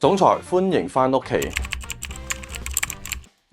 總裁，歡迎返屋企。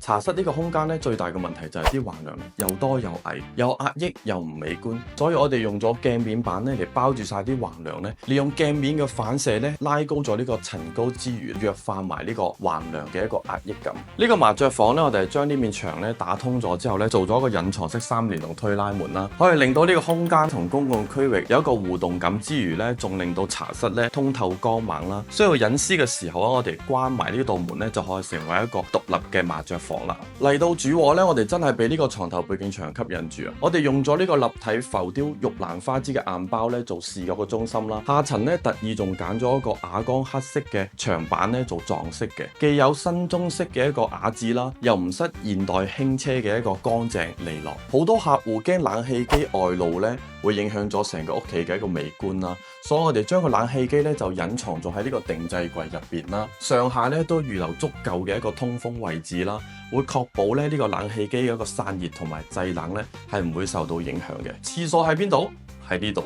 茶室呢個空間咧，最大嘅問題就係啲橫梁又多又矮，又壓抑又唔美觀，所以我哋用咗鏡面板咧嚟包住晒啲橫梁咧，利用鏡面嘅反射咧拉高咗呢個層高之餘，弱化埋呢個橫梁嘅一個壓抑感。呢個麻雀房咧，我哋係將呢面牆咧打通咗之後咧，做咗一個隱藏式3連同推拉門啦，可以令到呢個空間同公共區域有一個互動感之餘咧，仲令到茶室咧通透光猛啦。需要隱私嘅時候啊，我哋關埋呢道門咧，就可以成為一個獨立嘅麻雀房。嚟到主卧咧，我哋真係俾呢個床頭背景牆吸引住啊！我哋用咗呢個立體浮雕玉蘭花枝嘅硬包咧做視覺嘅中心啦，下層咧特意仲揀咗一個啞光黑色嘅牆板咧做撞色嘅，既有新中式嘅一個雅致啦，又唔失現代輕奢嘅一個乾淨利落。好多客戶驚冷氣機外露咧會影響咗成個屋企嘅一個美觀啦，所以我哋將個冷氣機咧就隱藏咗喺呢個定製櫃入邊啦，上下咧都預留足夠嘅一個通風位置啦。會確保咧呢個冷氣機嘅一個散熱同埋製冷咧係唔會受到影響嘅。廁所喺邊度？喺呢度。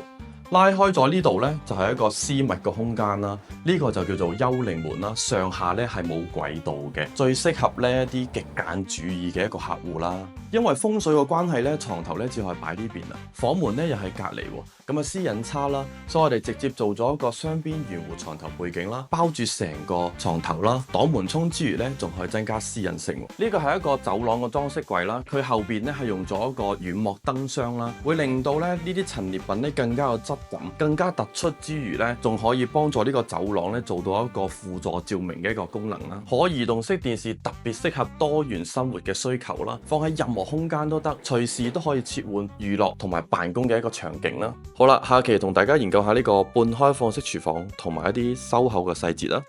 拉開咗呢度呢，就係一個私密嘅空間啦。呢個就叫做幽靈門啦，上下呢係冇軌道嘅，最適合呢一啲極簡主義嘅一個客戶啦。因為風水嘅關係呢，床頭呢只可以擺呢邊啦，房門呢又係隔離喎，咁啊私隱差啦，所以我哋直接做咗一個雙邊圓弧床頭背景啦，包住成個床頭啦，擋門衝之餘呢，仲可以增加私隱性。呢個係一個走廊嘅裝飾櫃啦，佢後邊呢係用咗一個軟膜燈箱啦，會令到呢啲陳列品呢更加有質感，更加突出之餘呢，仲可以幫助呢個走廊呢做到一個輔助照明嘅一個功能啦。可移動式電視特別適合多元生活嘅需求啦，放喺任何空間都得，隨時都可以切換娛樂同埋辦公嘅一個場景啦。好啦，下期同大家研究下呢個半開放式廚房同埋一啲收口嘅細節啦。